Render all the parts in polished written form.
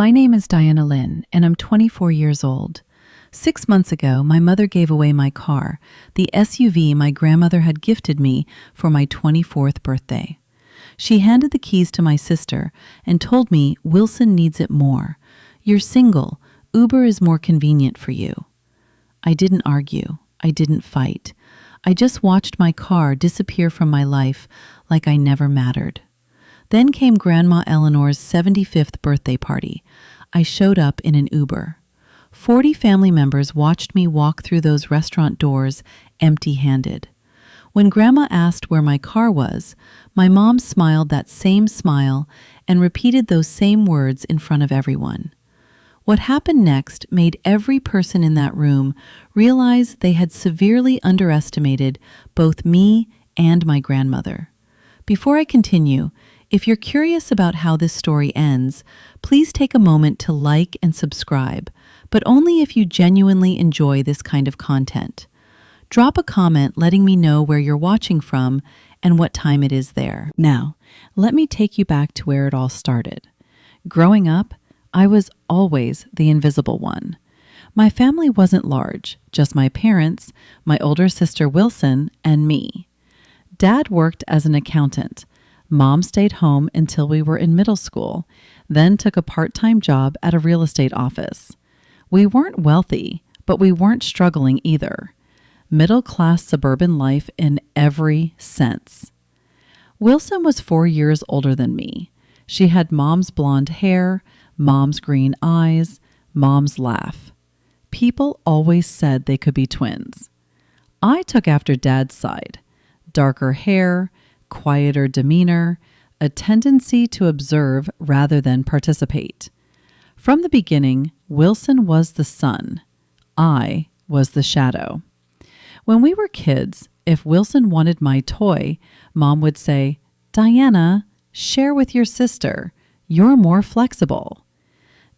My name is Diana Lynn, and I'm 24 years old. 6 months ago, my mother gave away my car, the SUV my grandmother had gifted me for my 24th birthday. She handed the keys to my sister and told me Wilson needs it more. You're single. Uber is more convenient for you. I didn't argue. I didn't fight. I just watched my car disappear from my life like I never mattered. Then came Grandma Eleanor's 75th birthday party. I showed up in an Uber. 40 family members watched me walk through those restaurant doors empty-handed. When Grandma asked where my car was, my mom smiled that same smile and repeated those same words in front of everyone. What happened next made every person in that room realize they had severely underestimated both me and my grandmother. Before I continue, if you're curious about how this story ends, please take a moment to like and subscribe, but only if you genuinely enjoy this kind of content. Drop a comment letting me know where you're watching from and what time it is there. Now, let me take you back to where it all started. Growing up, I was always the invisible one. My family wasn't large, just my parents, my older sister Wilson, and me. Dad worked as an accountant. Mom stayed home until we were in middle school, then took a part-time job at a real estate office. We weren't wealthy, but we weren't struggling either. Middle-class suburban life in every sense. Wilson was 4 years older than me. She had Mom's blonde hair, Mom's green eyes, Mom's laugh. People always said they could be twins. I took after Dad's side. Darker hair, quieter demeanor, a tendency to observe rather than participate. From the beginning, Wilson was the sun. I was the shadow. When we were kids, if Wilson wanted my toy, Mom would say, "Diana, share with your sister. You're more flexible."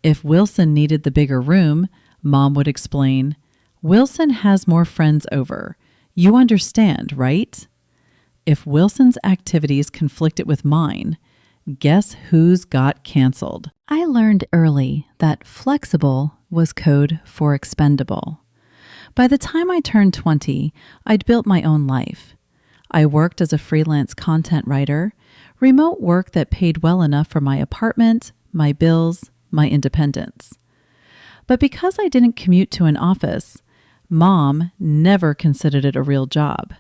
If Wilson needed the bigger room, Mom would explain, "Wilson has more friends over. You understand, right?" If Wilson's activities conflicted with mine, guess whose got canceled? I learned early that flexible was code for expendable. By the time I turned 20, I'd built my own life. I worked as a freelance content writer, remote work that paid well enough for my apartment, my bills, my independence. But because I didn't commute to an office, Mom never considered it a real job.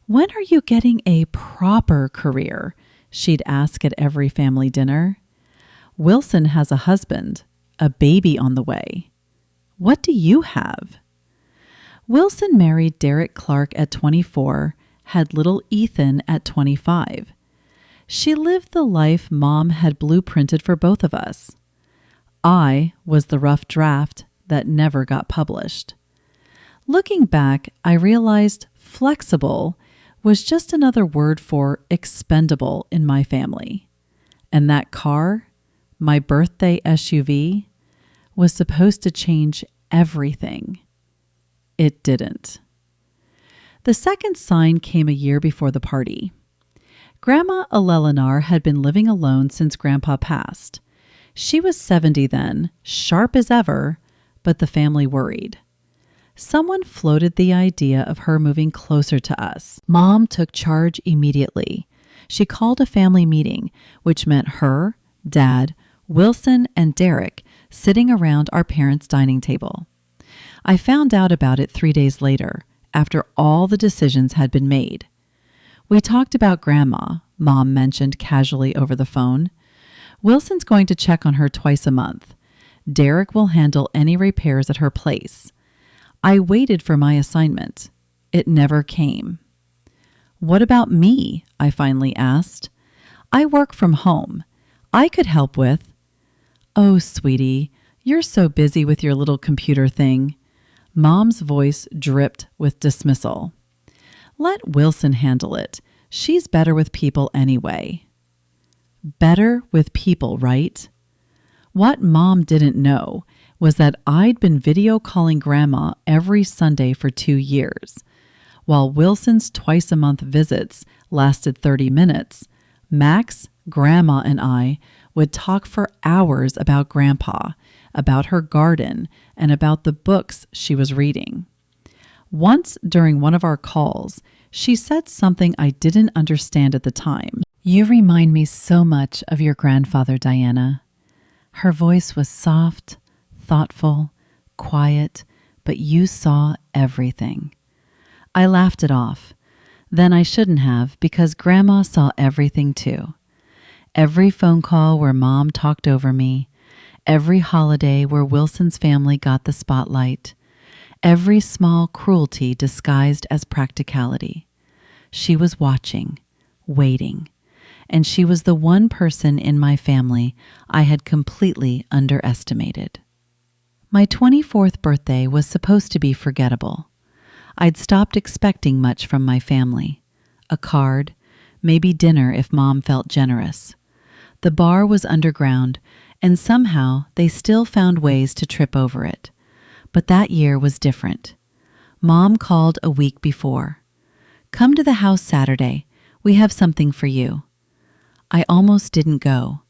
"When are you getting a proper career?" she'd ask at every family dinner. "Wilson has a husband, a baby on the way. What do you have?" Wilson married Derek Clark at 24, had little Ethan at 25. She lived the life Mom had blueprinted for both of us. I was the rough draft that never got published. Looking back, I realized flexible was just another word for expendable in my family. And that car, my birthday SUV, was supposed to change everything. It didn't. The second sign came a year before the party. Grandma Eleanor had been living alone since Grandpa passed. She was 70 then, sharp as ever, but the family worried. Someone floated the idea of her moving closer to us. Mom took charge immediately. She called a family meeting, which meant her, Dad, Wilson, and Derek sitting around our parents' dining table. I found out about it 3 days later, after all the decisions had been made. We talked about Grandma, Mom mentioned casually over the phone. Wilson's going to check on her twice a month. Derek will handle any repairs at her place. I waited for my assignment. It never came. "What about me?" I finally asked. "I work from home. I could help with—" "Oh, sweetie, you're so busy with your little computer thing." Mom's voice dripped with dismissal. "Let Wilson handle it. She's better with people anyway." Better with people, right? What Mom didn't know was that I'd been video calling Grandma every Sunday for 2 years. While Wilson's twice-a-month visits lasted 30 minutes, Max, Grandma, and I would talk for hours about Grandpa, about her garden, and about the books she was reading. Once during one of our calls, she said something I didn't understand at the time. "You remind me so much of your grandfather, Diana." Her voice was soft, thoughtful, quiet, but you saw everything. I laughed it off. Then I shouldn't have, because Grandma saw everything too. Every phone call where Mom talked over me, every holiday where Wilson's family got the spotlight, every small cruelty disguised as practicality. She was watching, waiting, and she was the one person in my family I had completely underestimated. My 24th birthday was supposed to be forgettable. I'd stopped expecting much from my family. A card, maybe dinner if Mom felt generous. The bar was underground, and somehow they still found ways to trip over it. But that year was different. Mom called a week before. "Come to the house Saturday. We have something for you." I almost didn't go.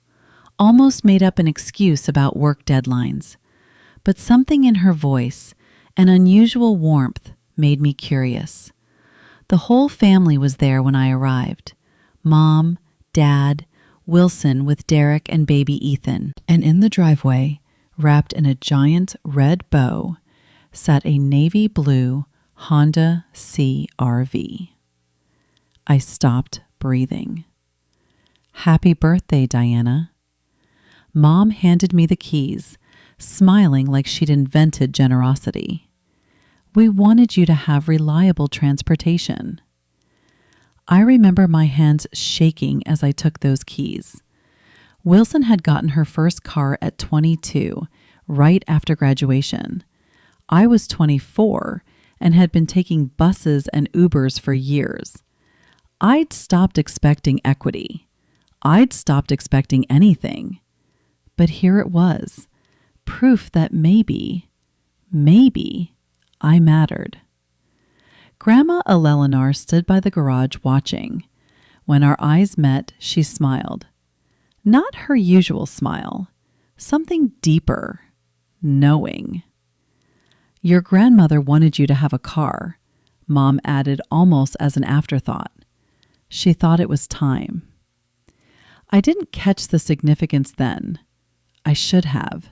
Almost made up an excuse about work deadlines. But something in her voice, an unusual warmth, made me curious. The whole family was there when I arrived. Mom, Dad, Wilson with Derek and baby Ethan. And in the driveway, wrapped in a giant red bow, sat a navy blue Honda CR-V. I stopped breathing. "Happy birthday, Diana." Mom handed me the keys, smiling like she'd invented generosity. "We wanted you to have reliable transportation." I remember my hands shaking as I took those keys. Wilson had gotten her first car at 22, right after graduation. I was 24 and had been taking buses and Ubers for years. I'd stopped expecting equity. I'd stopped expecting anything. But here it was, proof that maybe I mattered. Grandma Eleanor stood by the garage watching. When our eyes met, she smiled. Not her usual smile, something deeper, knowing. "Your grandmother wanted you to have a car," Mom added almost as an afterthought. She thought it was time. I didn't catch the significance then. I should have.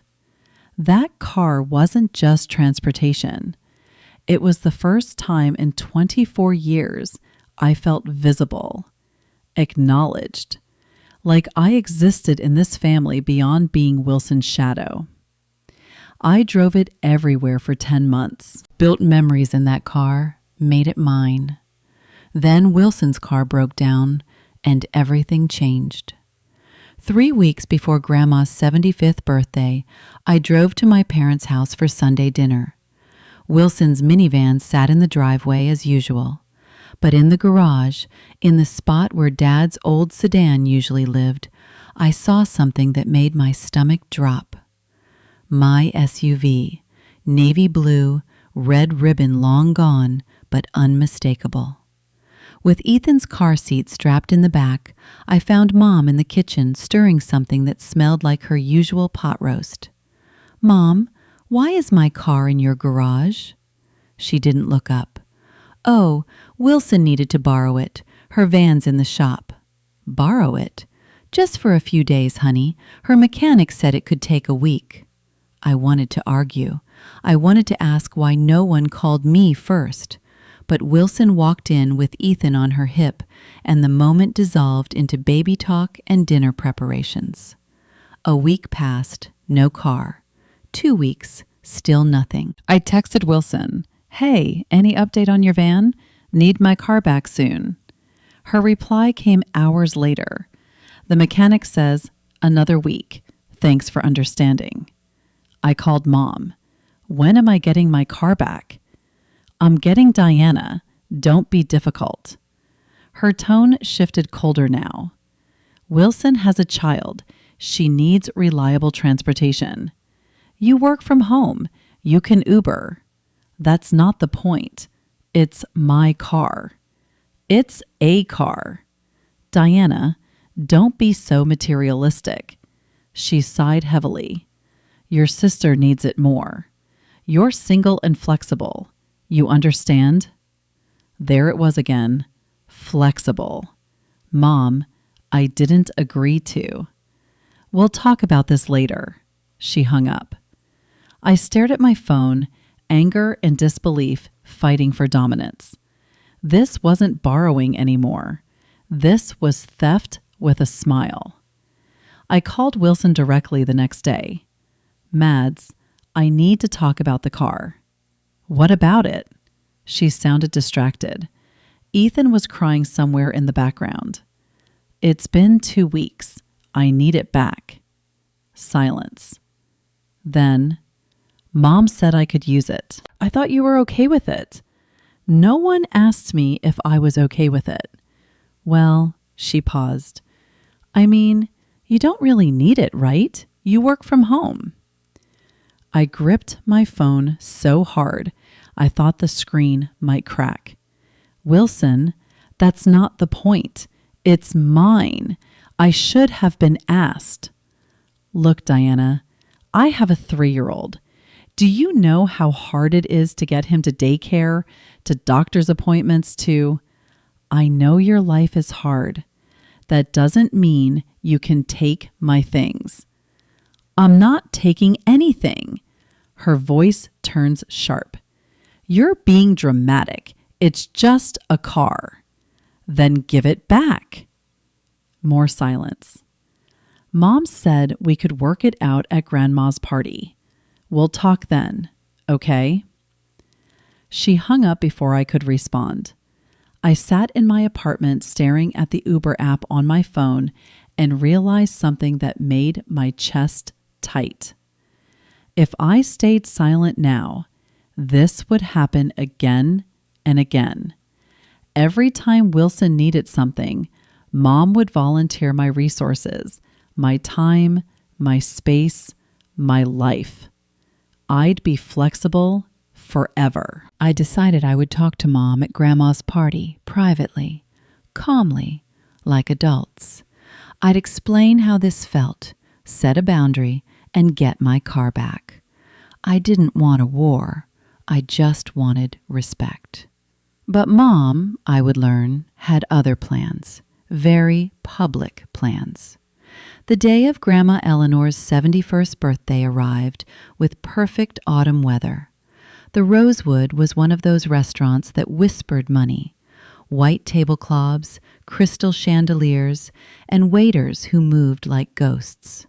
That car wasn't just transportation. It was the first time in 24 years I felt visible, acknowledged, like I existed in this family beyond being Wilson's shadow. I drove it everywhere for 10 months, built memories in that car, made it mine. Then Wilson's car broke down, and everything changed. 3 weeks before Grandma's 75th birthday, I drove to my parents' house for Sunday dinner. Wilson's minivan sat in the driveway as usual, but in the garage, in the spot where Dad's old sedan usually lived, I saw something that made my stomach drop. My SUV, navy blue, red ribbon long gone, but unmistakable. With Ethan's car seat strapped in the back, I found Mom in the kitchen stirring something that smelled like her usual pot roast. "Mom, why is my car in your garage?" She didn't look up. "Oh, Wilson needed to borrow it. Her van's in the shop." "Borrow it?" "Just for a few days, honey. Her mechanic said it could take a week." I wanted to argue. I wanted to ask why no one called me first. But Wilson walked in with Ethan on her hip, and the moment dissolved into baby talk and dinner preparations. A week passed, no car. 2 weeks, still nothing. I texted Wilson, "Hey, any update on your van? Need my car back soon." Her reply came hours later. "The mechanic says, 'Another week. Thanks for understanding.'" I called Mom. "When am I getting my car back?" "I'm getting Diana. Don't be difficult." Her tone shifted colder now. "Wilson has a child. She needs reliable transportation. You work from home. You can Uber. That's not the point. It's my car. It's a car. Diana, don't be so materialistic. She sighed heavily. Your sister needs it more. You're single and flexible. You understand? There it was again. Flexible. Mom, I didn't agree to. We'll talk about this later. She hung up. I stared at my phone, anger and disbelief fighting for dominance. This wasn't borrowing anymore. This was theft with a smile. I called Wilson directly the next day. Mads, I need to talk about the car. What about it? She sounded distracted. Ethan was crying somewhere in the background. It's been 2 weeks. I need it back. Silence. Then, Mom said I could use it. I thought you were okay with it. No one asked me if I was okay with it. Well, she paused. I mean, you don't really need it, right? You work from home. I gripped my phone so hard, I thought the screen might crack. Wilson, that's not the point. It's mine. I should have been asked. Look, Diana, I have a 3-year-old. Do you know how hard it is to get him to daycare, to doctor's appointments, to... I know your life is hard. That doesn't mean you can take my things. I'm not taking anything. Her voice turns sharp. You're being dramatic. It's just a car. Then give it back. More silence. Mom said we could work it out at Grandma's party. We'll talk then, okay? She hung up before I could respond. I sat in my apartment staring at the Uber app on my phone and realized something that made my chest tight. If I stayed silent now, this would happen again and again. Every time Wilson needed something, Mom would volunteer my resources, my time, my space, my life. I'd be flexible forever. I decided I would talk to Mom at Grandma's party, privately, calmly, like adults. I'd explain how this felt, set a boundary, and get my car back. I didn't want a war. I just wanted respect. But Mom, I would learn, had other plans, very public plans. The day of Grandma Eleanor's 71st birthday arrived with perfect autumn weather. The Rosewood was one of those restaurants that whispered money, white tablecloths, crystal chandeliers, and waiters who moved like ghosts.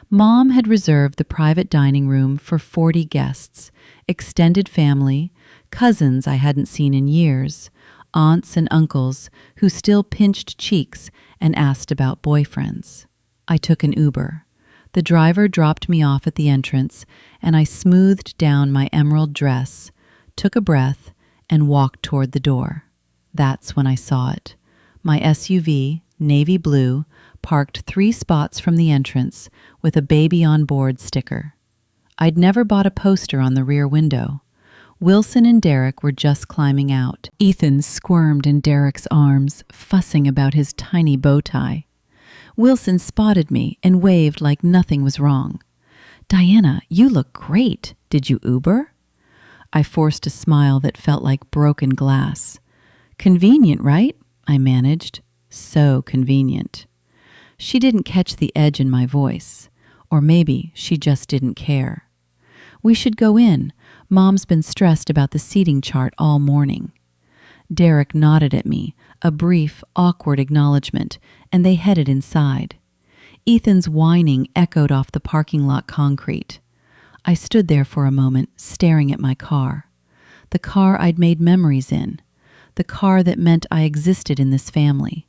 Mom had reserved the private dining room for 40 guests, extended family, cousins I hadn't seen in years, aunts and uncles who still pinched cheeks and asked about boyfriends. I took an Uber. The driver dropped me off at the entrance, and I smoothed down my emerald dress, took a breath, and walked toward the door. That's when I saw it. My SUV, navy blue, parked 3 spots from the entrance with a baby on board sticker. I'd never bought a poster on the rear window. Wilson and Derek were just climbing out. Ethan squirmed in Derek's arms, fussing about his tiny bow tie. Wilson spotted me and waved like nothing was wrong. Diana, you look great. Did you Uber? I forced a smile that felt like broken glass. Convenient, right? I managed. So convenient. She didn't catch the edge in my voice. Or maybe she just didn't care. We should go in. Mom's been stressed about the seating chart all morning. Derek nodded at me, a brief, awkward acknowledgement, and they headed inside. Ethan's whining echoed off the parking lot concrete. I stood there for a moment, staring at my car. The car I'd made memories in. The car that meant I existed in this family.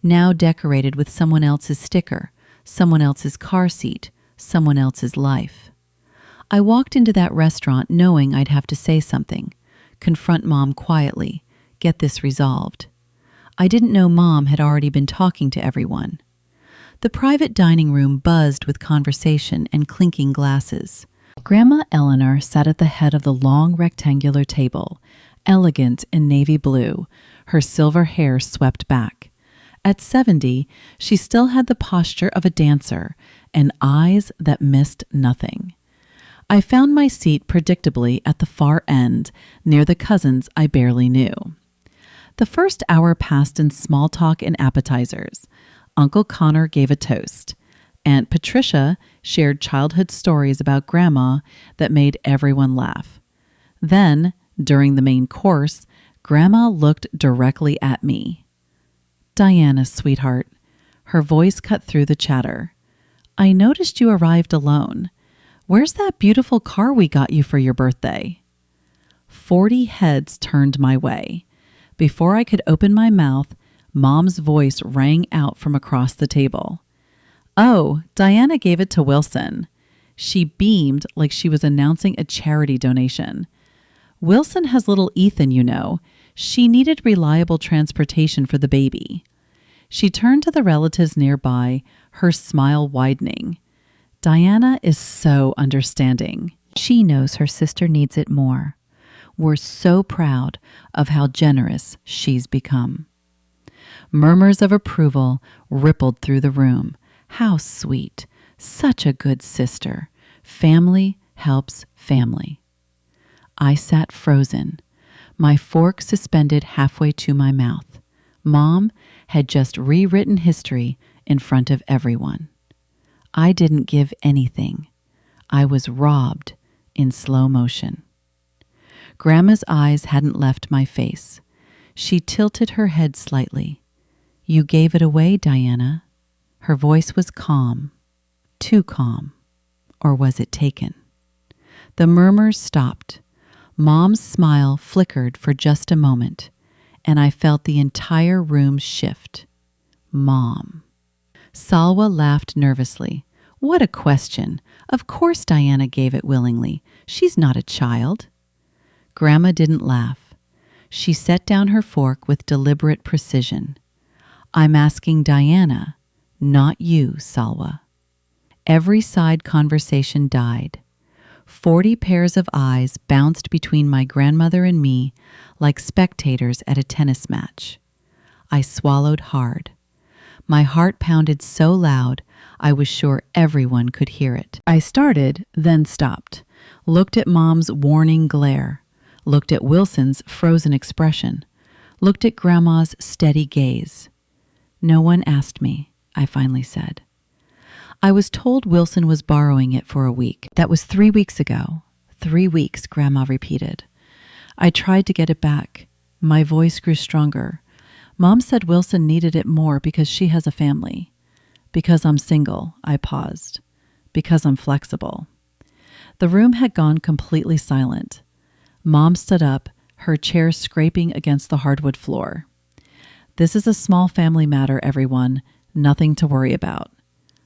Now decorated with someone else's sticker, someone else's car seat, someone else's life. I walked into that restaurant knowing I'd have to say something, confront Mom quietly, get this resolved. I didn't know Mom had already been talking to everyone. The private dining room buzzed with conversation and clinking glasses. Grandma Eleanor sat at the head of the long rectangular table, elegant in navy blue, her silver hair swept back. At 70, she still had the posture of a dancer and eyes that missed nothing. I found my seat predictably at the far end, near the cousins I barely knew. The first hour passed in small talk and appetizers. Uncle Connor gave a toast. Aunt Patricia shared childhood stories about Grandma that made everyone laugh. Then, during the main course, Grandma looked directly at me. "Diana, sweetheart." Her voice cut through the chatter. "I noticed you arrived alone. Where's that beautiful car we got you for your birthday?" 40 heads turned my way. Before I could open my mouth, Mom's voice rang out from across the table. "Oh, Diana gave it to Wilson." She beamed like she was announcing a charity donation. "Wilson has little Ethan, you know. She needed reliable transportation for the baby." She turned to the relatives nearby, her smile widening. "Diana is so understanding. She knows her sister needs it more. We're so proud of how generous she's become." Murmurs of approval rippled through the room. How sweet. Such a good sister. Family helps family. I sat frozen, my fork suspended halfway to my mouth. Mom had just rewritten history in front of everyone. I didn't give anything. I was robbed in slow motion. Grandma's eyes hadn't left my face. She tilted her head slightly. "You gave it away, Diana." Her voice was calm, too calm. Or was it taken? The murmurs stopped. Mom's smile flickered for just a moment, and I felt the entire room shift. Mom. Salwa laughed nervously. "What a question. Of course Diana gave it willingly. She's not a child." Grandma didn't laugh. She set down her fork with deliberate precision. "I'm asking Diana, not you, Salwa." Every side conversation died. 40 pairs of eyes bounced between my grandmother and me like spectators at a tennis match. I swallowed hard. My heart pounded so loud I was sure everyone could hear it. I started, then stopped, looked at Mom's warning glare, looked at Wilson's frozen expression, looked at Grandma's steady gaze. "No one asked me," I finally said. "I was told Wilson was borrowing it for a week. That was 3 weeks ago." 3 weeks, Grandma repeated. I tried to get it back. My voice grew stronger. Mom said Wilson needed it more because she has a family. Because I'm single, I paused. Because I'm flexible. The room had gone completely silent. Mom stood up, her chair scraping against the hardwood floor. "This is a small family matter, everyone. Nothing to worry about."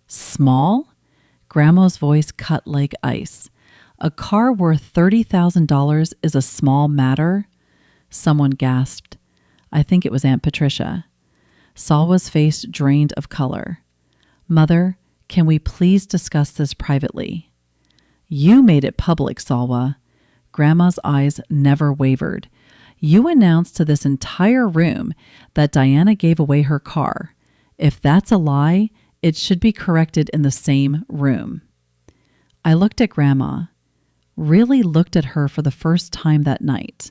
"Small?" Grandma's voice cut like ice. "A car worth $30,000 is a small matter?" Someone gasped. I think it was Aunt Patricia. Salwa's face drained of color. "Mother, can we please discuss this privately?" "You made it public, Salwa." Grandma's eyes never wavered. "You announced to this entire room that Diana gave away her car. If that's a lie, it should be corrected in the same room." I looked at Grandma, really looked at her for the first time that night.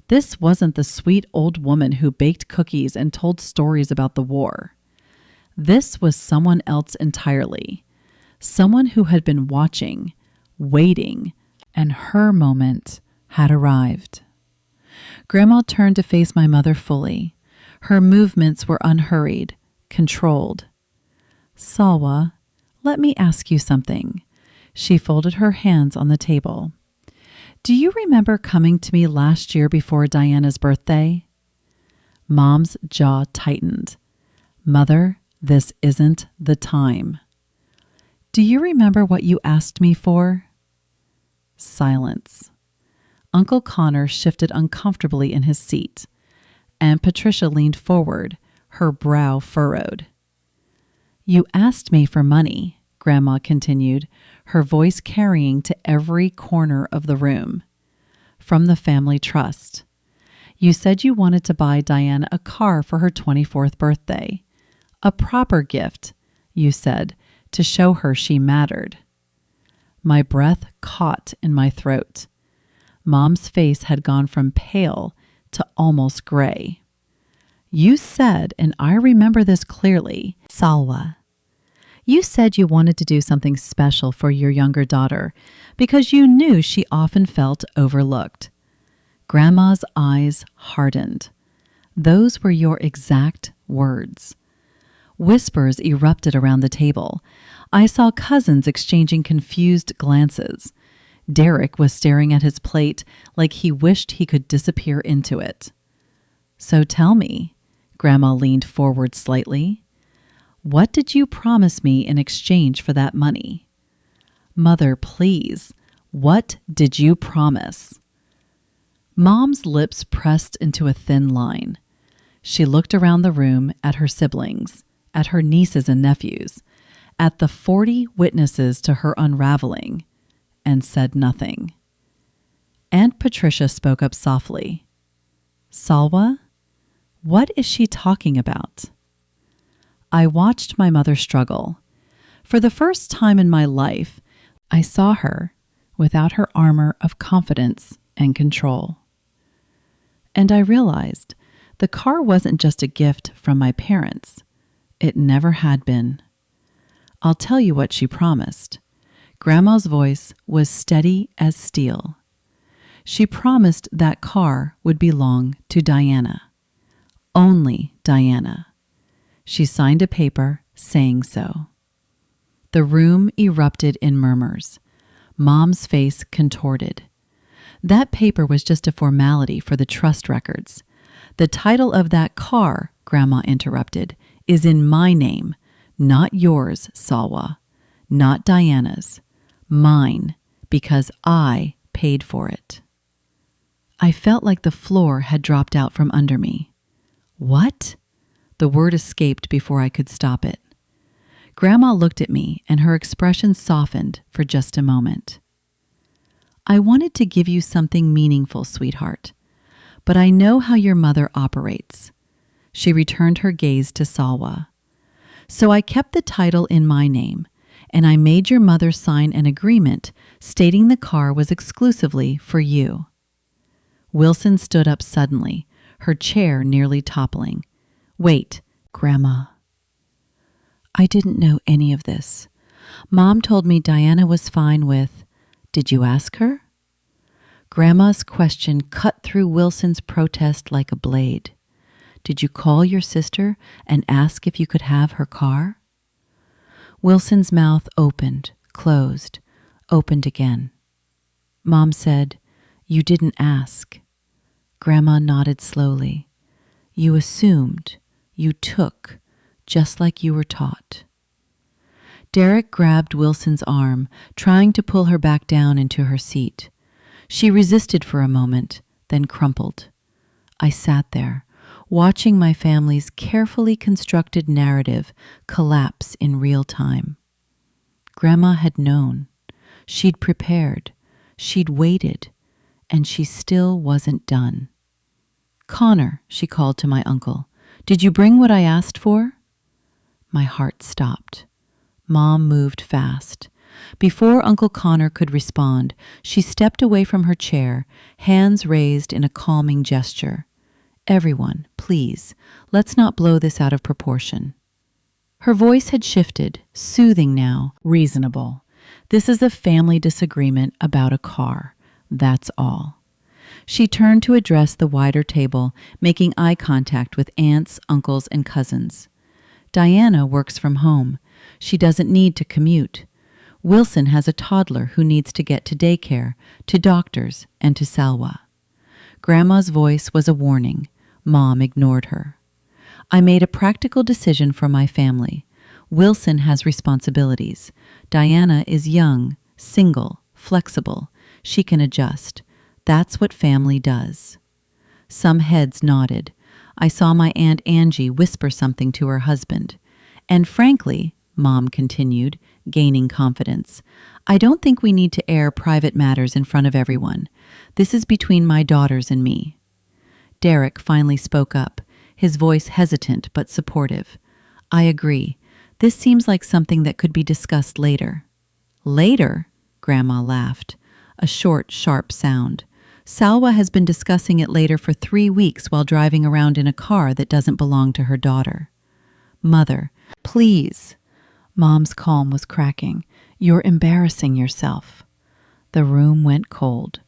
This wasn't the sweet old woman who baked cookies and told stories about the war. This was someone else entirely. Someone who had been watching, waiting, and her moment had arrived. Grandma turned to face my mother fully. Her movements were unhurried, controlled. "Salwa, let me ask you something." She folded her hands on the table. "Do you remember coming to me last year before Diana's birthday?" Mom's jaw tightened. "Mother, this isn't the time." "Do you remember what you asked me for?" Silence. Uncle Connor shifted uncomfortably in his seat. Aunt Patricia leaned forward, her brow furrowed. "You asked me for money," Grandma continued, her voice carrying to every corner of the room. "From the family trust. You said you wanted to buy Diana a car for her 24th birthday. A proper gift, you said, to show her she mattered. My breath caught in my throat. Mom's face had gone from pale to almost gray. You said, and I remember this clearly, Salwa, you said you wanted to do something special for your younger daughter because you knew she often felt overlooked. Grandma's eyes hardened. Those were your exact words. Whispers erupted around the table. I saw cousins exchanging confused glances. Derek was staring at his plate like he wished he could disappear into it. So tell me, Grandma leaned forward slightly, what did you promise me in exchange for that money? Mother, please, what did you promise? Mom's lips pressed into a thin line. She looked around the room at her siblings, at her nieces and nephews, at the 40 witnesses to her unraveling, and said nothing. Aunt Patricia spoke up softly. Salwa, what is she talking about? I watched my mother struggle. For the first time in my life, I saw her without her armor of confidence and control. And I realized the car wasn't just a gift from my parents. It never had been. I'll tell you what she promised. Grandma's voice was steady as steel. She promised that car would belong to Diana. Only Diana. She signed a paper saying so. The room erupted in murmurs. Mom's face contorted. That paper was just a formality for the trust records. The title of that car, Grandma interrupted, is in my name, not yours, Salwa, not Diana's. Mine, because I paid for it. I felt like the floor had dropped out from under me. What? The word escaped before I could stop it. Grandma looked at me, and her expression softened for just a moment. I wanted to give you something meaningful, sweetheart, but I know how your mother operates. She returned her gaze to Salwa. So I kept the title in my name, and I made your mother sign an agreement stating the car was exclusively for you. Wilson stood up suddenly, her chair nearly toppling. Wait, Grandma. I didn't know any of this. Mom told me Diana was fine with, did you ask her? Grandma's question cut through Wilson's protest like a blade. Did you call your sister and ask if you could have her car? Wilson's mouth opened, closed, opened again. Mom said, you didn't ask. Grandma nodded slowly. You assumed. You took, just like you were taught. Derek grabbed Wilson's arm, trying to pull her back down into her seat. She resisted for a moment, then crumpled. I sat there, watching my family's carefully constructed narrative collapse in real time. Grandma had known. She'd prepared. She'd waited. And she still wasn't done. Connor, she called to my uncle. Did you bring what I asked for? My heart stopped. Mom moved fast. Before Uncle Connor could respond, she stepped away from her chair, hands raised in a calming gesture. Everyone, please, let's not blow this out of proportion. Her voice had shifted, soothing now, reasonable. This is a family disagreement about a car. That's all. She turned to address the wider table, making eye contact with aunts, uncles, and cousins. Diana works from home. She doesn't need to commute. Wilson has a toddler who needs to get to daycare, to doctors, and to Salwa. Grandma's voice was a warning. Mom ignored her. I made a practical decision for my family. Wilson has responsibilities. Diana is young, single, flexible. She can adjust. That's what family does. Some heads nodded. I saw my Aunt Angie whisper something to her husband. And frankly, Mom continued, gaining confidence, I don't think we need to air private matters in front of everyone. This is between my daughters and me. Derek finally spoke up, his voice hesitant but supportive. I agree. This seems like something that could be discussed later. Later? Grandma laughed. A short, sharp sound. Salwa has been discussing it later for 3 weeks while driving around in a car that doesn't belong to her daughter. Mother, please. Mom's calm was cracking. You're embarrassing yourself. The room went cold.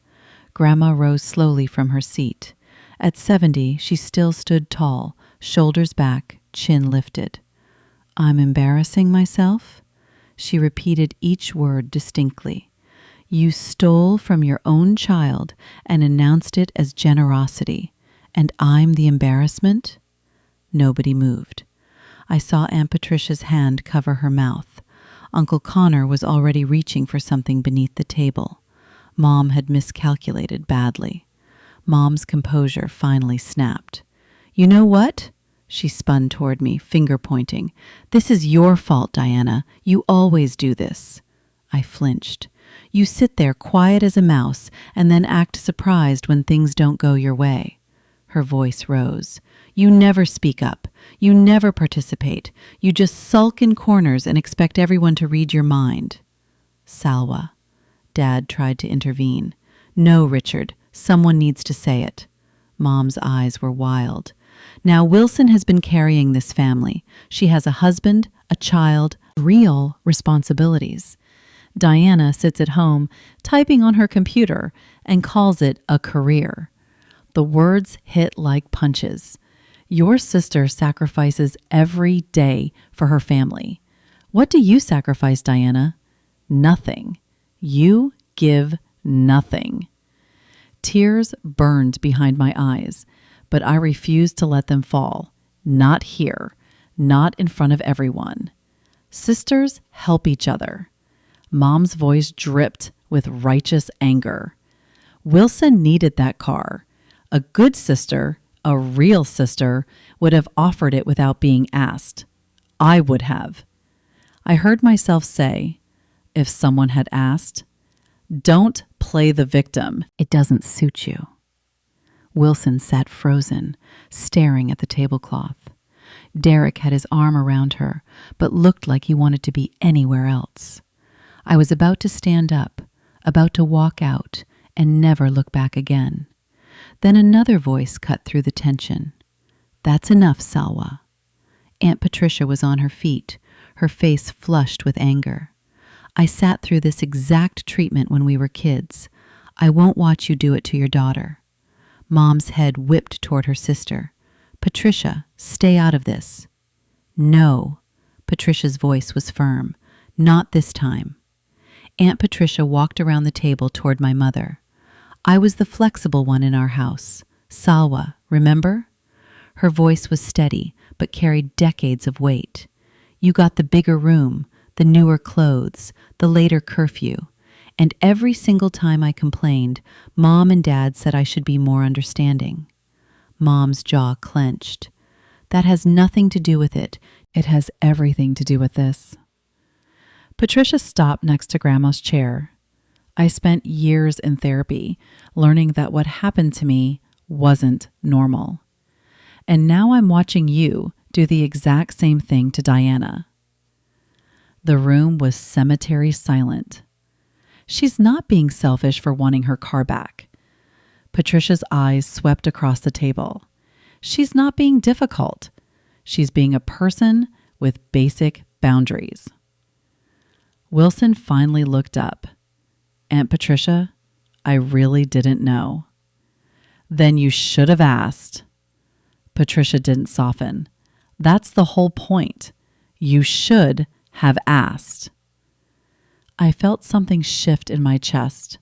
Grandma rose slowly from her seat. At 70, she still stood tall, shoulders back, chin lifted. I'm embarrassing myself? She repeated each word distinctly. You stole from your own child and announced it as generosity, and I'm the embarrassment? Nobody moved. I saw Aunt Patricia's hand cover her mouth. Uncle Connor was already reaching for something beneath the table. Mom had miscalculated badly. Mom's composure finally snapped. You know what? She spun toward me, finger pointing. This is your fault, Diana. You always do this. I flinched. You sit there quiet as a mouse and then act surprised when things don't go your way. Her voice rose. You never speak up. You never participate. You just sulk in corners and expect everyone to read your mind. Salwa. Dad tried to intervene. No, Richard. Someone needs to say it. Mom's eyes were wild. Now Wilson has been carrying this family. She has a husband, a child, real responsibilities. Diana sits at home, typing on her computer, and calls it a career. The words hit like punches. Your sister sacrifices every day for her family. What do you sacrifice, Diana? Nothing. You give nothing. Tears burned behind my eyes, but I refused to let them fall. Not here. Not in front of everyone. Sisters help each other. Mom's voice dripped with righteous anger. Wilson needed that car. A good sister, a real sister, would have offered it without being asked. I would have. I heard myself say, if someone had asked, don't play the victim. It doesn't suit you. Wilson sat frozen, staring at the tablecloth. Derek had his arm around her, but looked like he wanted to be anywhere else. I was about to stand up, about to walk out, and never look back again. Then another voice cut through the tension. That's enough, Salwa. Aunt Patricia was on her feet, her face flushed with anger. I sat through this exact treatment when we were kids. I won't watch you do it to your daughter. Mom's head whipped toward her sister. Patricia, stay out of this. No. Patricia's voice was firm. Not this time. Aunt Patricia walked around the table toward my mother. I was the flexible one in our house. Salwa, remember? Her voice was steady, but carried decades of weight. You got the bigger room, the newer clothes, the later curfew. And every single time I complained, Mom and Dad said I should be more understanding. Mom's jaw clenched. That has nothing to do with it. It has everything to do with this. Patricia stopped next to Grandma's chair. I spent years in therapy, learning that what happened to me wasn't normal. And now I'm watching you do the exact same thing to Diana. The room was cemetery silent. She's not being selfish for wanting her car back. Patricia's eyes swept across the table. She's not being difficult. She's being a person with basic boundaries. Wilson finally looked up. Aunt Patricia, I really didn't know. Then you should have asked. Patricia didn't soften. That's the whole point. You should have asked. I felt something shift in my chest.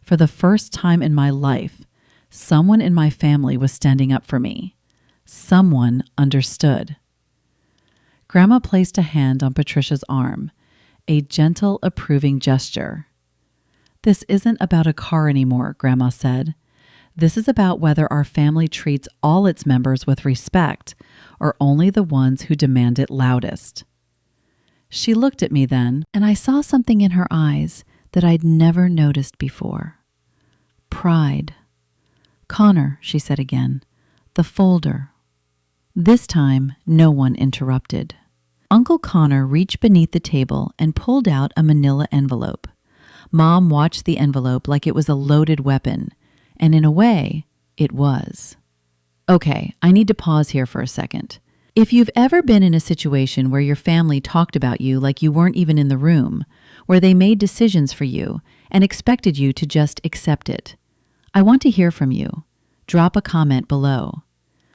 For the first time in my life, someone in my family was standing up for me. Someone understood. Grandma placed a hand on Patricia's arm, a gentle, approving gesture. This isn't about a car anymore, Grandma said. This is about whether our family treats all its members with respect or only the ones who demand it loudest. She looked at me then, and I saw something in her eyes that I'd never noticed before. Pride. Connor, she said again, the folder. This time, no one interrupted. Uncle Connor reached beneath the table and pulled out a manila envelope. Mom watched the envelope like it was a loaded weapon, and in a way, it was. Okay, I need to pause here for a second. If you've ever been in a situation where your family talked about you like you weren't even in the room, where they made decisions for you and expected you to just accept it, I want to hear from you. Drop a comment below.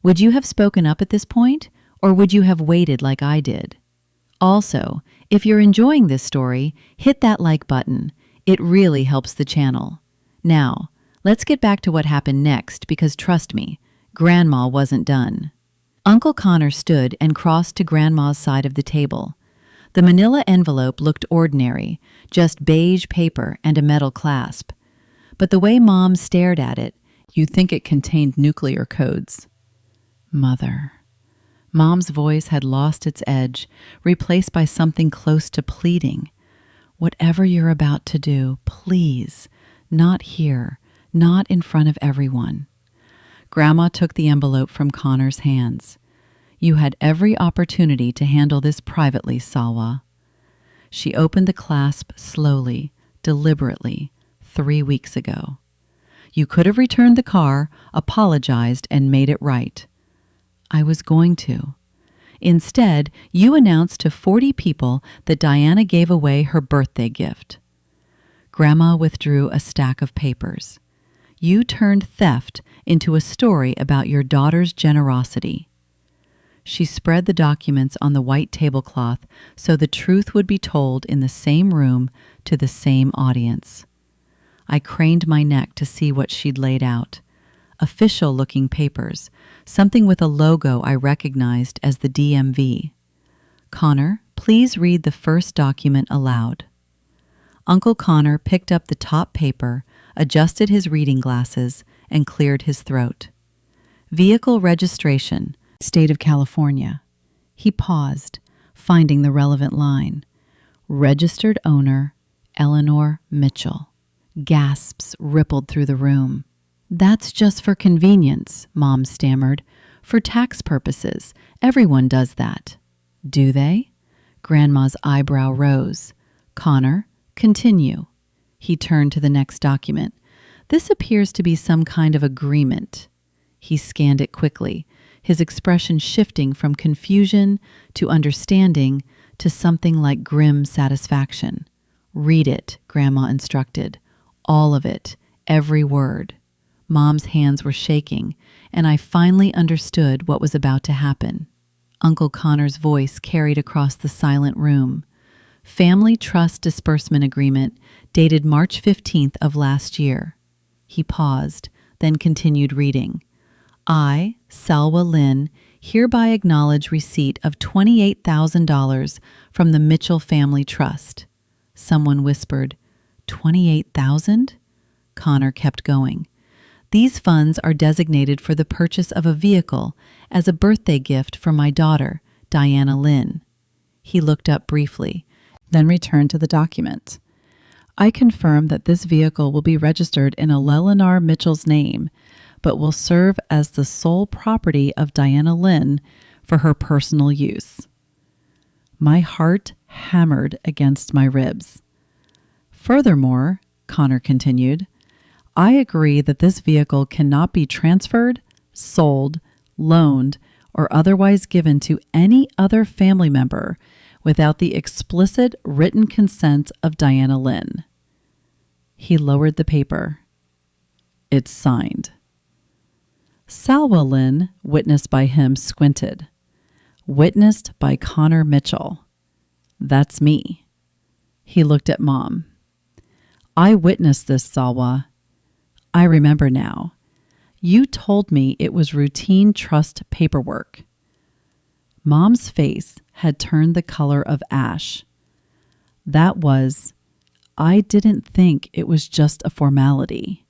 Would you have spoken up at this point, or would you have waited like I did? Also, if you're enjoying this story, hit that like button. It really helps the channel. Now, let's get back to what happened next because trust me, Grandma wasn't done. Uncle Connor stood and crossed to Grandma's side of the table. The manila envelope looked ordinary, just beige paper and a metal clasp. But the way Mom stared at it, you'd think it contained nuclear codes. Mother. Mom's voice had lost its edge, replaced by something close to pleading. Whatever you're about to do, please, not here, not in front of everyone. Grandma took the envelope from Connor's hands. You had every opportunity to handle this privately, Salwa. She opened the clasp slowly, deliberately, 3 weeks ago. You could have returned the car, apologized, and made it right. I was going to. Instead, you announced to 40 people that Diana gave away her birthday gift. Grandma withdrew a stack of papers. You turned theft into a story about your daughter's generosity. She spread the documents on the white tablecloth so the truth would be told in the same room to the same audience. I craned my neck to see what she'd laid out. Official-looking papers, something with a logo I recognized as the DMV. Connor, please read the first document aloud. Uncle Connor picked up the top paper, adjusted his reading glasses, and cleared his throat. Vehicle registration, State of California. He paused, finding the relevant line. Registered owner, Eleanor Mitchell. Gasps rippled through the room. That's just for convenience, Mom stammered. For tax purposes, everyone does that. Do they? Grandma's eyebrow rose. Connor, continue. He turned to the next document. This appears to be some kind of agreement. He scanned it quickly, his expression shifting from confusion to understanding to something like grim satisfaction. Read it, Grandma instructed. All of it, every word. Mom's hands were shaking, and I finally understood what was about to happen. Uncle Connor's voice carried across the silent room. Family Trust Disbursement Agreement dated March 15th of last year. He paused, then continued reading. I, Salwa Lynn, hereby acknowledge receipt of $28,000 from the Mitchell Family Trust. Someone whispered, 28,000? Connor kept going. These funds are designated for the purchase of a vehicle as a birthday gift for my daughter, Diana Lynn. He looked up briefly, then returned to the document. I confirm that this vehicle will be registered in Eleanor Mitchell's name, but will serve as the sole property of Diana Lynn for her personal use. My heart hammered against my ribs. Furthermore, Connor continued, I agree that this vehicle cannot be transferred, sold, loaned, or otherwise given to any other family member without the explicit written consent of Diana Lynn. He lowered the paper. It's signed. Salwa Lynn, witnessed by him, squinted. Witnessed by Connor Mitchell. That's me. He looked at Mom. I witnessed this, Salwa. I remember now. You told me it was routine trust paperwork. Mom's face had turned the color of ash. That was, I didn't think it was just a formality.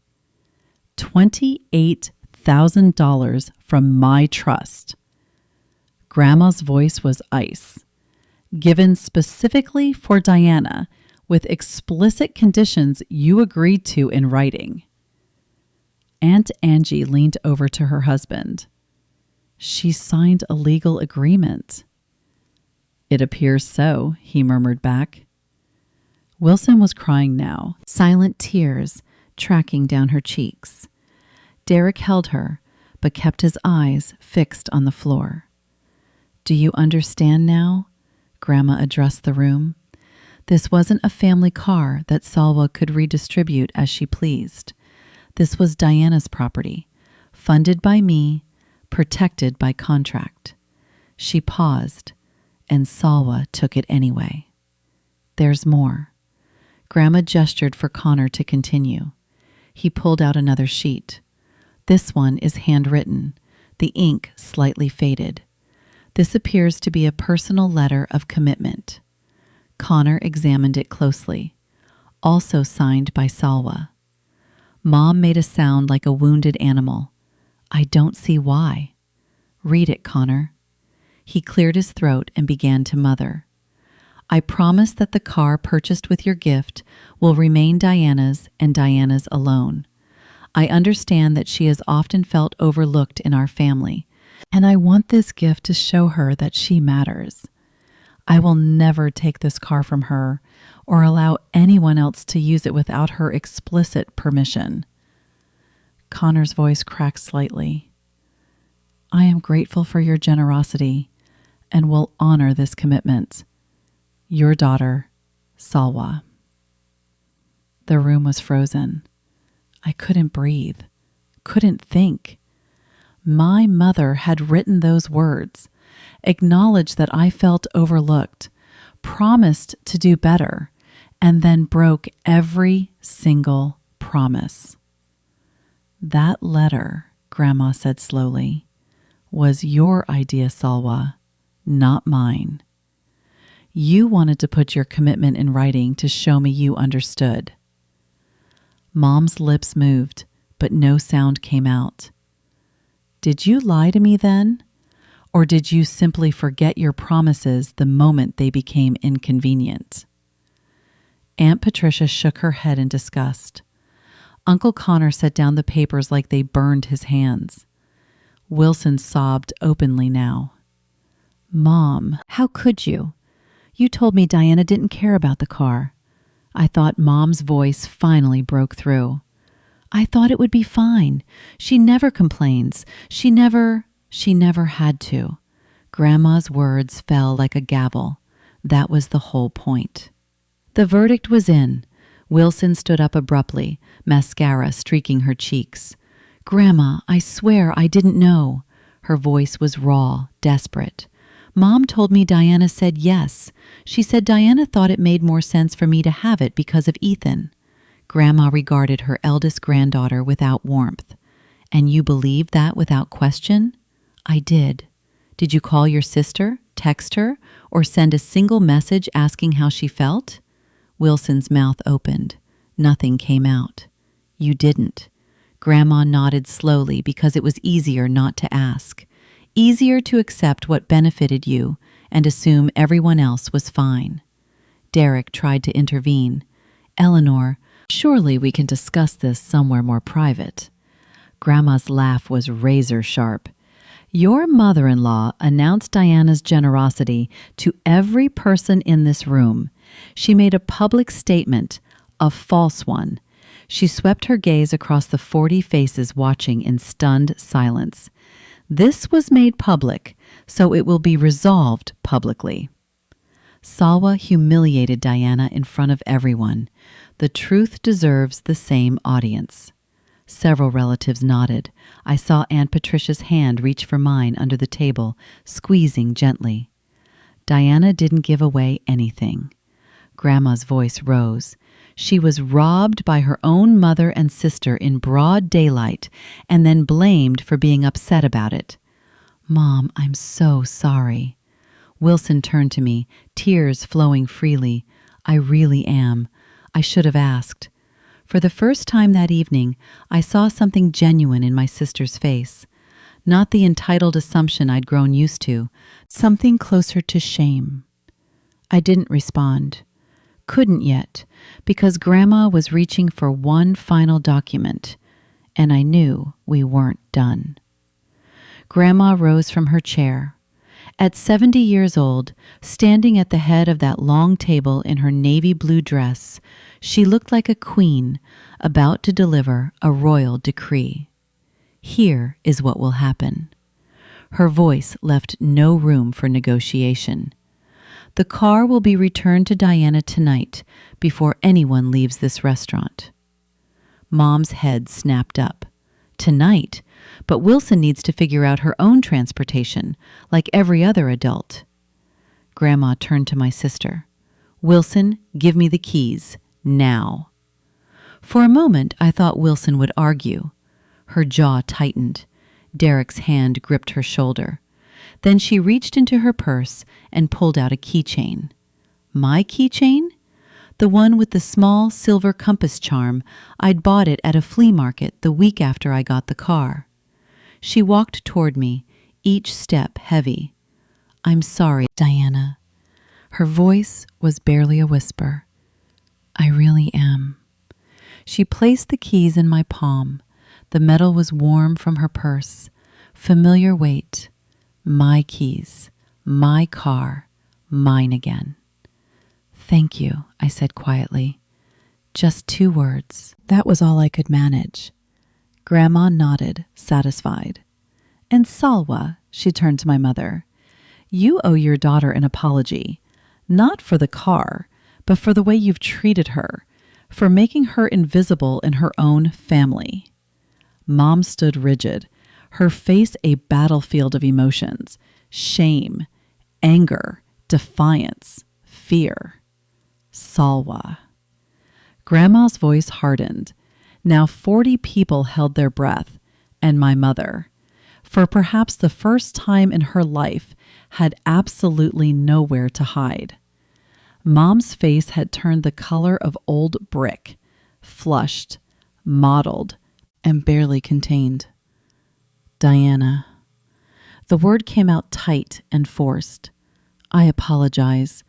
$28,000 from my trust. Grandma's voice was ice. Given specifically for Diana, with explicit conditions you agreed to in writing. Aunt Angie leaned over to her husband. She signed a legal agreement. "It appears so," he murmured back. Wilson was crying now, silent tears tracking down her cheeks. Derek held her, but kept his eyes fixed on the floor. "Do you understand now?" Grandma addressed the room. This wasn't a family car that Salwa could redistribute as she pleased. This was Diana's property, funded by me, protected by contract. She paused, and Salwa took it anyway. "There's more." Grandma gestured for Connor to continue. He pulled out another sheet. "This one is handwritten, the ink slightly faded. This appears to be a personal letter of commitment." Connor examined it closely. "Also signed by Salwa." Mom made a sound like a wounded animal. "I don't see why." "Read it, Connor." He cleared his throat and began to mother. "I promise that the car purchased with your gift will remain Diana's and Diana's alone. I understand that she has often felt overlooked in our family, and I want this gift to show her that she matters. I will never take this car from her or allow anyone else to use it without her explicit permission." Connor's voice cracked slightly. "I am grateful for your generosity and will honor this commitment. Your daughter, Salwa." The room was frozen. I couldn't breathe, couldn't think. My mother had written those words, acknowledged that I felt overlooked, promised to do better, and then broke every single promise. "That letter," Grandma said slowly, "was your idea, Salwa, not mine. You wanted to put your commitment in writing to show me you understood." Mom's lips moved, but no sound came out. "Did you lie to me then? Or did you simply forget your promises the moment they became inconvenient?" Aunt Patricia shook her head in disgust. Uncle Connor set down the papers like they burned his hands. Wilson sobbed openly now. "Mom, how could you? You told me Diana didn't care about the car." I thought Mom's voice finally broke through. "I thought it would be fine. She never complains. She never had to." Grandma's words fell like a gavel. That was the whole point. The verdict was in. Wilson stood up abruptly, mascara streaking her cheeks. "Grandma, I swear I didn't know." Her voice was raw, desperate. "Mom told me Diana said yes. She said Diana thought it made more sense for me to have it because of Ethan." Grandma regarded her eldest granddaughter without warmth. "And you believed that without question?" "I did." "Did you call your sister, text her, or send a single message asking how she felt?" Wilson's mouth opened. Nothing came out. "You didn't." Grandma nodded slowly because it was easier not to ask. Easier to accept what benefited you and assume everyone else was fine. Derek tried to intervene. "Eleanor, surely we can discuss this somewhere more private." Grandma's laugh was razor sharp. "Your mother-in-law announced Diana's generosity to every person in this room. She made a public statement, a false one." She swept her gaze across the 40 faces watching in stunned silence. "This was made public, so it will be resolved publicly." Salwa humiliated Diana in front of everyone. The truth deserves the same audience. Several relatives nodded. I saw Aunt Patricia's hand reach for mine under the table, squeezing gently. Diana didn't give away anything. Grandma's voice rose. She was robbed by her own mother and sister in broad daylight and then blamed for being upset about it. "Mom, I'm so sorry." Wilson turned to me, tears flowing freely. "I really am. I should have asked." For the first time that evening, I saw something genuine in my sister's face. Not the entitled assumption I'd grown used to, something closer to shame. I didn't respond. Couldn't yet, because Grandma was reaching for one final document, and I knew we weren't done. Grandma rose from her chair. At 70 years old, standing at the head of that long table in her navy blue dress, she looked like a queen about to deliver a royal decree. Here is what will happen. Her voice left no room for negotiation. The car will be returned to Diana tonight before anyone leaves this restaurant. Mom's head snapped up. Tonight? But Wilson needs to figure out her own transportation, like every other adult. Grandma turned to my sister. Wilson, give me the keys, now. For a moment, I thought Wilson would argue. Her jaw tightened. Derek's hand gripped her shoulder. Then she reached into her purse and pulled out a keychain. My keychain? The one with the small silver compass charm. I'd bought it at a flea market the week after I got the car. She walked toward me, each step heavy. I'm sorry, Diana. Her voice was barely a whisper. I really am. She placed the keys in my palm. The metal was warm from her purse. Familiar weight. My keys. My car. Mine again. Thank you, I said quietly. Just 2 words. That was all I could manage. Grandma nodded, satisfied. And Salwa, she turned to my mother, you owe your daughter an apology, not for the car, but for the way you've treated her, for making her invisible in her own family. Mom stood rigid, her face a battlefield of emotions, shame, anger, defiance, fear. Salwa. Grandma's voice hardened. Now 40 people held their breath, and my mother, for perhaps the first time in her life, had absolutely nowhere to hide. Mom's face had turned the color of old brick, flushed, mottled, and barely contained. Diana. The word came out tight and forced. I apologize.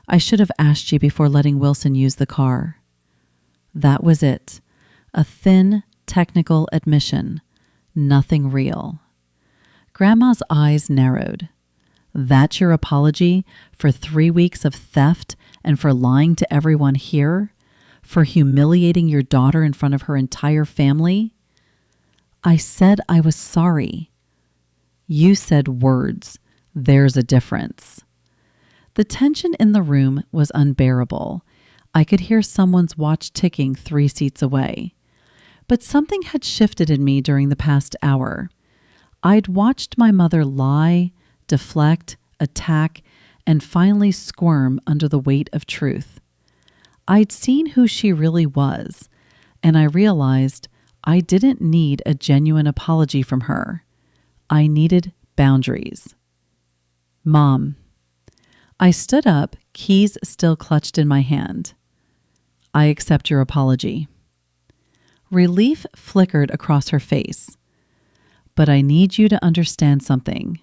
I should have asked you before letting Wilson use the car. That was it. A thin, technical admission. Nothing real. Grandma's eyes narrowed. That's your apology for 3 weeks of theft and for lying to everyone here? For humiliating your daughter in front of her entire family? I said I was sorry. You said words. There's a difference. The tension in the room was unbearable. I could hear someone's watch ticking 3 seats away. But something had shifted in me during the past hour. I'd watched my mother lie, deflect, attack, and finally squirm under the weight of truth. I'd seen who she really was, and I realized I didn't need a genuine apology from her. I needed boundaries. Mom. I stood up, keys still clutched in my hand. I accept your apology. Relief flickered across her face. But I need you to understand something.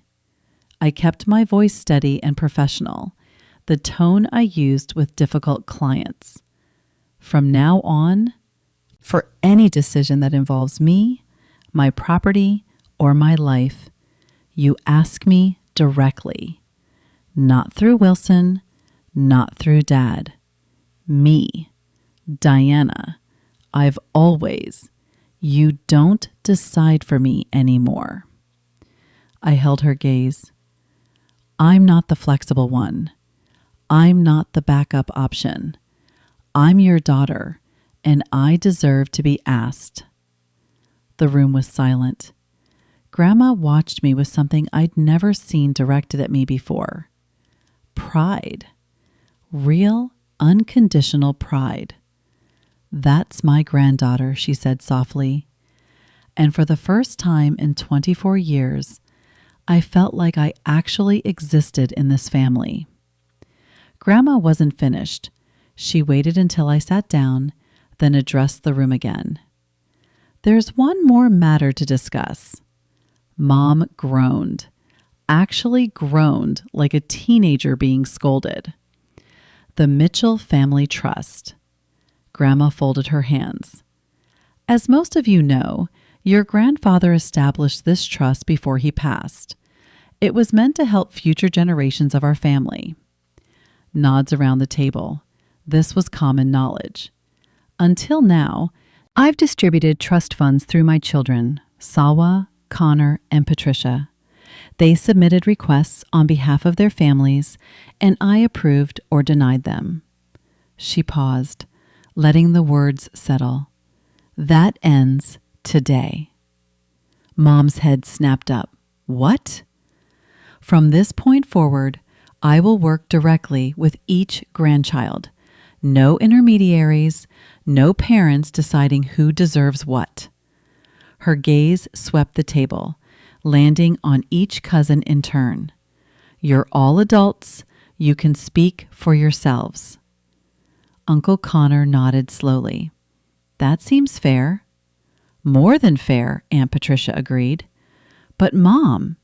I kept my voice steady and professional, the tone I used with difficult clients. From now on, for any decision that involves me, my property, or my life, you ask me directly. Not through Wilson, not through Dad. Me, Diana. I've always. You don't decide for me anymore. I held her gaze. I'm not the flexible one. I'm not the backup option. I'm your daughter, and I deserve to be asked. The room was silent. Grandma watched me with something I'd never seen directed at me before. Pride. Real, unconditional pride. That's my granddaughter, she said softly. And for the first time in 24 years, I felt like I actually existed in this family. Grandma wasn't finished. She waited until I sat down, then addressed the room again. There's one more matter to discuss. Mom groaned. Actually groaned like a teenager being scolded. The Mitchell Family Trust. Grandma folded her hands. As most of you know, your grandfather established this trust before he passed, It was meant to help future generations of our family. Nods around the table. This was common knowledge. Until now, I've distributed trust funds through my children, Sawa, Connor, and Patricia. They submitted requests on behalf of their families, and I approved or denied them. She paused, letting the words settle. That ends today. Mom's head snapped up. What? From this point forward, I will work directly with each grandchild. No intermediaries, no parents deciding who deserves what. Her gaze swept the table, landing on each cousin in turn. You're all adults. You can speak for yourselves. Uncle Connor nodded slowly. That seems fair. More than fair, Aunt Patricia agreed. But Mom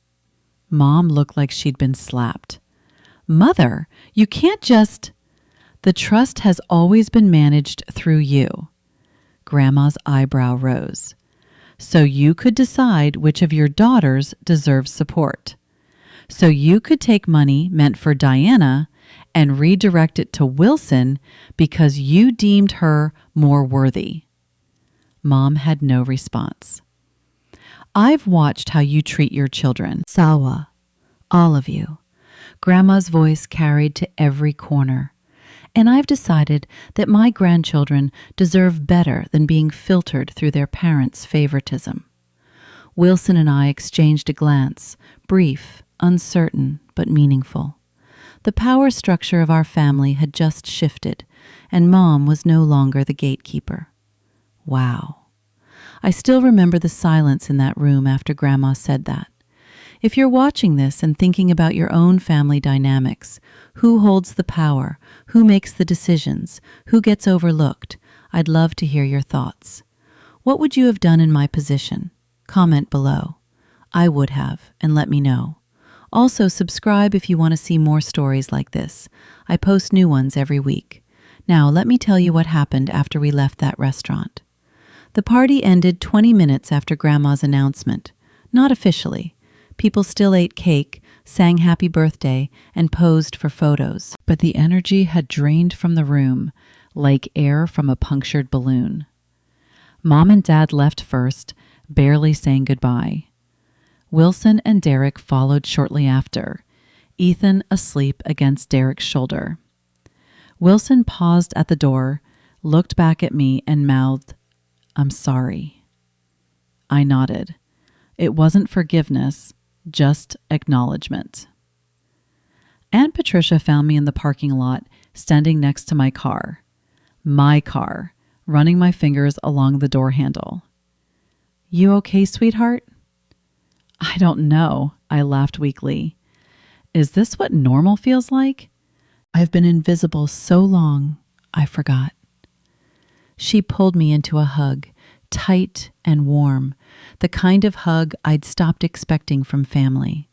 looked like she'd been slapped. Mother, you can't just... The trust has always been managed through you. Grandma's eyebrow rose. So you could decide which of your daughters deserves support. So you could take money meant for Diana and redirect it to Wilson because you deemed her more worthy. Mom had no response. I've watched how you treat your children, Sawa, all of you. Grandma's voice carried to every corner. And I've decided that my grandchildren deserve better than being filtered through their parents' favoritism. Wilson and I exchanged a glance, brief, uncertain, but meaningful. The power structure of our family had just shifted, and Mom was no longer the gatekeeper. Wow. I still remember the silence in that room after Grandma said that. If you're watching this and thinking about your own family dynamics, who holds the power, who makes the decisions, who gets overlooked, I'd love to hear your thoughts. What would you have done in my position? Comment below. I would have, and let me know. Also, subscribe if you want to see more stories like this. I post new ones every week. Now, let me tell you what happened after we left that restaurant. The party ended 20 minutes after Grandma's announcement. Not officially. People still ate cake, sang happy birthday, and posed for photos. But the energy had drained from the room, like air from a punctured balloon. Mom and Dad left first, barely saying goodbye. Wilson and Derek followed shortly after, Ethan asleep against Derek's shoulder. Wilson paused at the door, looked back at me, and mouthed, "I'm sorry." I nodded. It wasn't forgiveness, just acknowledgement. Aunt Patricia found me in the parking lot, standing next to my car, running my fingers along the door handle. "You okay, sweetheart?" "I don't know," I laughed weakly. "Is this what normal feels like? I've been invisible so long, I forgot." She pulled me into a hug, tight and warm, the kind of hug I'd stopped expecting from family.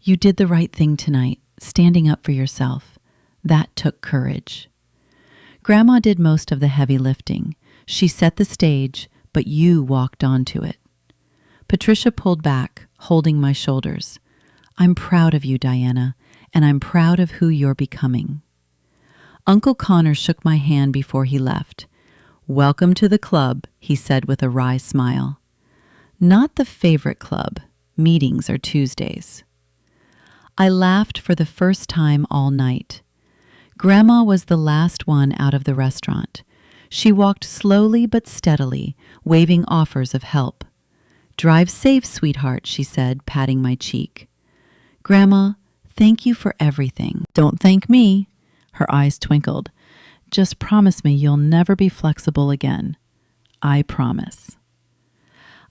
"You did the right thing tonight, standing up for yourself. That took courage." Grandma did most of the heavy lifting. She set the stage, but you walked onto it. Patricia pulled back, holding my shoulders. "I'm proud of you, Diana, and I'm proud of who you're becoming." Uncle Connor shook my hand before he left. "Welcome to the club," he said with a wry smile. "Not the favorite club. Meetings are Tuesdays." I laughed for the first time all night. Grandma was the last one out of the restaurant. She walked slowly but steadily, waving offers of help. "Drive safe, sweetheart," she said, patting my cheek. "Grandma, thank you for everything." "Don't thank me." Her eyes twinkled. "Just promise me you'll never be flexible again." "I promise."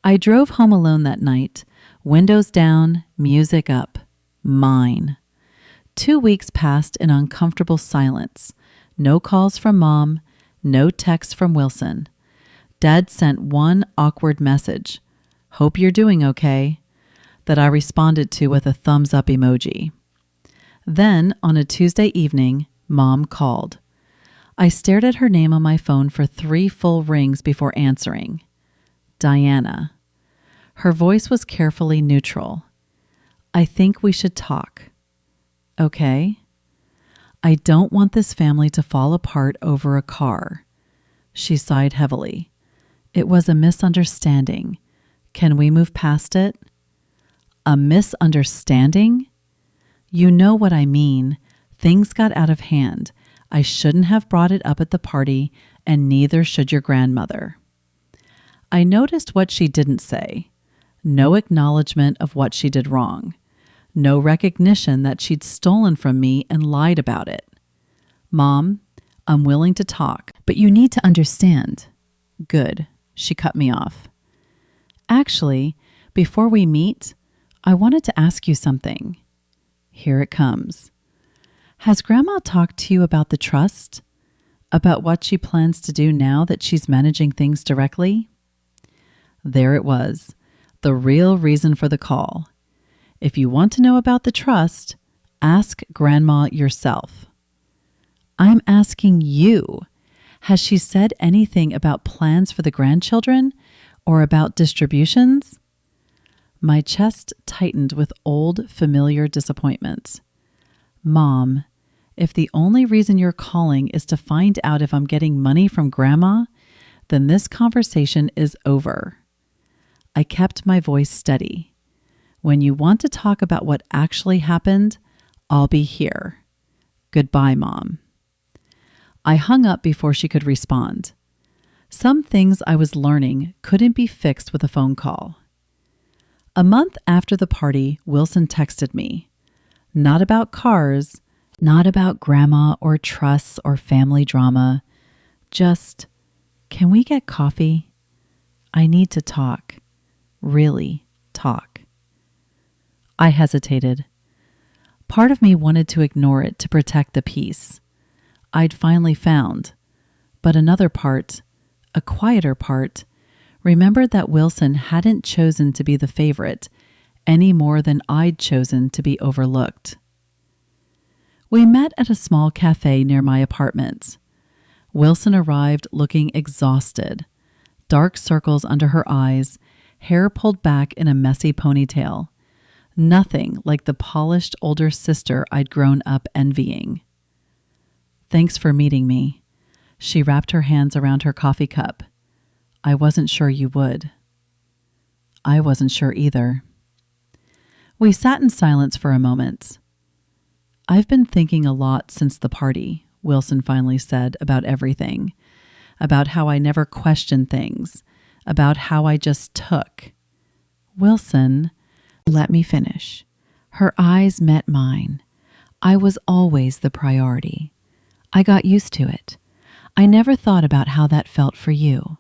I drove home alone that night, windows down, music up. Mine. 2 weeks passed in uncomfortable silence. No calls from Mom, no texts from Wilson. Dad sent one awkward message, "Hope you're doing okay," that I responded to with a thumbs up emoji. Then, on a Tuesday evening, Mom called. I stared at her name on my phone for 3 full rings before answering. Diana. Her voice was carefully neutral. I think we should talk. Okay? I don't want this family to fall apart over a car. She sighed heavily. It was a misunderstanding. Can we move past it? A misunderstanding? You know what I mean. Things got out of hand. I shouldn't have brought it up at the party, and neither should your grandmother. I noticed what she didn't say. No acknowledgement of what she did wrong. No recognition that she'd stolen from me and lied about it. Mom, I'm willing to talk, but you need to understand. Good. She cut me off. Actually, before we meet, I wanted to ask you something. Here it comes. Has Grandma talked to you about the trust? About what she plans to do now that she's managing things directly? There it was, the real reason for the call. If you want to know about the trust, ask Grandma yourself. I'm asking you. Has she said anything about plans for the grandchildren or about distributions? My chest tightened with old, familiar disappointment. Mom, if the only reason you're calling is to find out if I'm getting money from Grandma, then this conversation is over. I kept my voice steady. When you want to talk about what actually happened, I'll be here. Goodbye, Mom. I hung up before she could respond. Some things I was learning couldn't be fixed with a phone call. A month after the party, Wilson texted me. Not about cars, not about Grandma or trusts or family drama. Just, can we get coffee? I need to talk. Really talk. I hesitated. Part of me wanted to ignore it to protect the peace I'd finally found, but another part, a quieter part, remembered that Wilson hadn't chosen to be the favorite any more than I'd chosen to be overlooked. We met at a small cafe near my apartment. Wilson arrived looking exhausted, dark circles under her eyes, hair pulled back in a messy ponytail. Nothing like the polished older sister I'd grown up envying. Thanks for meeting me. She wrapped her hands around her coffee cup. I wasn't sure you would. I wasn't sure either. We sat in silence for a moment. I've been thinking a lot since the party, Wilson finally said, about everything. About how I never questioned things. About how I just took. Wilson, let me finish. Her eyes met mine. I was always the priority. I got used to it. I never thought about how that felt for you.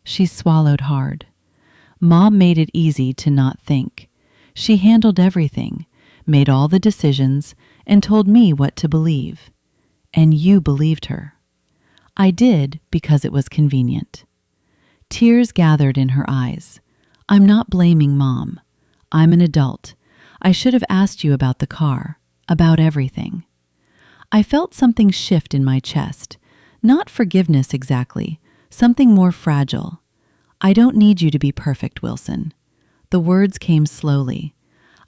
She swallowed hard. Mom made it easy to not think. She handled everything, made all the decisions, and told me what to believe. And you believed her. I did because it was convenient. Tears gathered in her eyes. I'm not blaming Mom. I'm an adult. I should have asked you about the car, about everything. I felt something shift in my chest. Not forgiveness exactly, something more fragile. I don't need you to be perfect, Wilson. The words came slowly.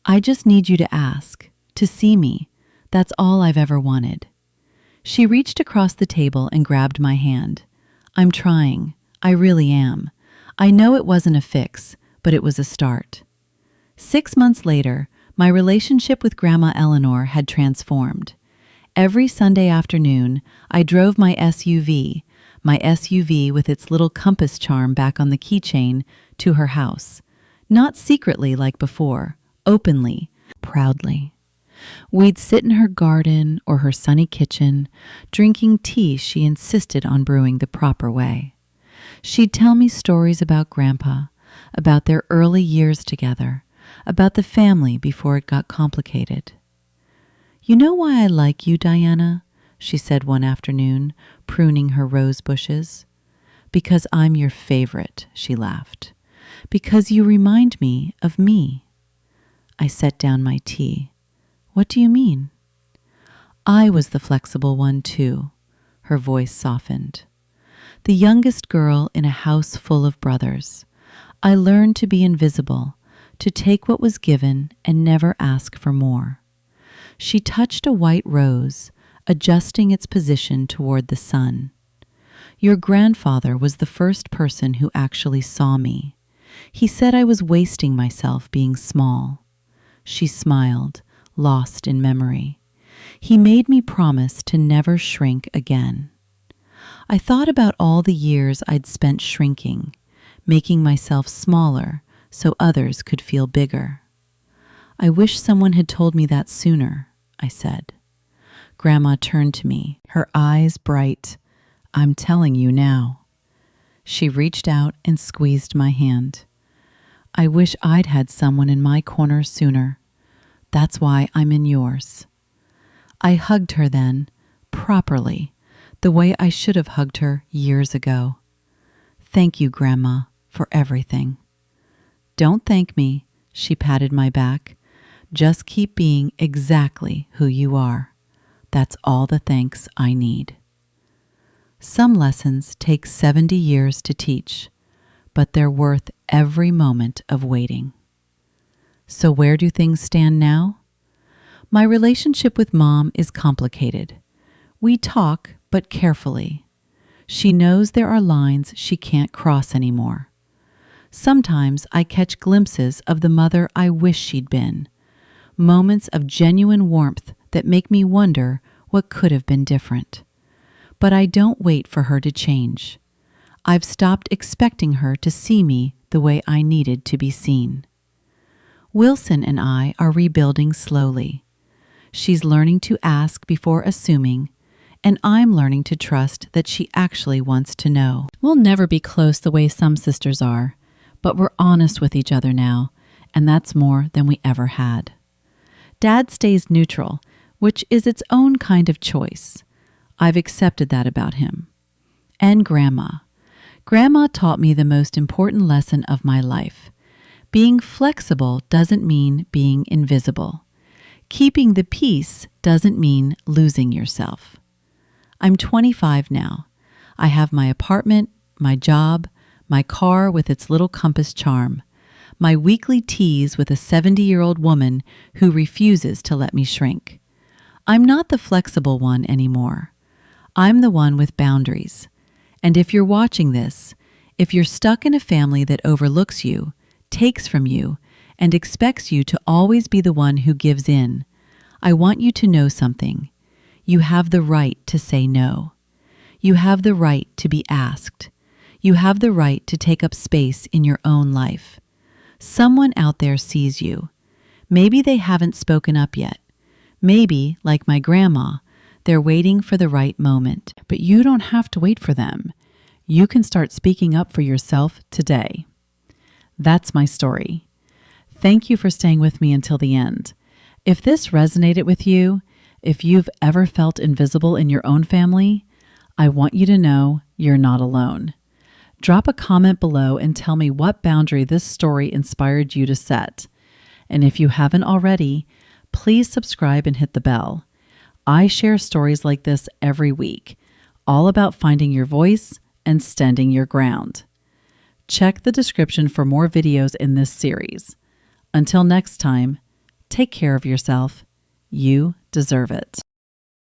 I just need you to ask, to see me. That's all I've ever wanted. She reached across the table and grabbed my hand. I'm trying. I really am. I know it wasn't a fix, but it was a start. 6 months later, my relationship with Grandma Eleanor had transformed. Every Sunday afternoon, I drove my SUV with its little compass charm back on the keychain, to her house. Not secretly like before, openly, proudly. We'd sit in her garden or her sunny kitchen, drinking tea she insisted on brewing the proper way. She'd tell me stories about Grandpa, about their early years together, about the family before it got complicated. You know why I like you, Diana? She said one afternoon, pruning her rose bushes. Because I'm your favorite, she laughed. Because you remind me of me. I set down my tea. What do you mean? I was the flexible one too. Her voice softened. The youngest girl in a house full of brothers. I learned to be invisible, to take what was given and never ask for more. She touched a white rose, adjusting its position toward the sun. Your grandfather was the first person who actually saw me. He said I was wasting myself being small. She smiled, lost in memory. He made me promise to never shrink again. I thought about all the years I'd spent shrinking, making myself smaller so others could feel bigger. I wish someone had told me that sooner, I said. Grandma turned to me, her eyes bright. I'm telling you now. She reached out and squeezed my hand. I wish I'd had someone in my corner sooner. That's why I'm in yours. I hugged her then, properly, the way I should have hugged her years ago. Thank you, Grandma, for everything. Don't thank me, she patted my back. Just keep being exactly who you are. That's all the thanks I need. Some lessons take 70 years to teach, but they're worth every moment of waiting. So where do things stand now? My relationship with Mom is complicated. We talk, but carefully. She knows there are lines she can't cross anymore. Sometimes I catch glimpses of the mother I wish she'd been, moments of genuine warmth that make me wonder what could have been different. But I don't wait for her to change. I've stopped expecting her to see me the way I needed to be seen. Wilson and I are rebuilding slowly. She's learning to ask before assuming, and I'm learning to trust that she actually wants to know. We'll never be close the way some sisters are, but we're honest with each other now, and that's more than we ever had. Dad stays neutral, which is its own kind of choice. I've accepted that about him. And Grandma. Grandma taught me the most important lesson of my life. Being flexible doesn't mean being invisible. Keeping the peace doesn't mean losing yourself. I'm 25 now. I have my apartment, my job, my car with its little compass charm, my weekly teas with a 70-year-old woman who refuses to let me shrink. I'm not the flexible one anymore. I'm the one with boundaries. And if you're watching this, if you're stuck in a family that overlooks you, takes from you, and expects you to always be the one who gives in, I want you to know something. You have the right to say no. You have the right to be asked. You have the right to take up space in your own life. Someone out there sees you. Maybe they haven't spoken up yet. Maybe, like my grandma, they're waiting for the right moment. But you don't have to wait for them. You can start speaking up for yourself today. That's my story. Thank you for staying with me until the end. If this resonated with you, if you've ever felt invisible in your own family, I want you to know you're not alone. Drop a comment below and tell me what boundary this story inspired you to set. And if you haven't already, please subscribe and hit the bell. I share stories like this every week, all about finding your voice and standing your ground. Check the description for more videos in this series. Until next time, take care of yourself. You deserve it.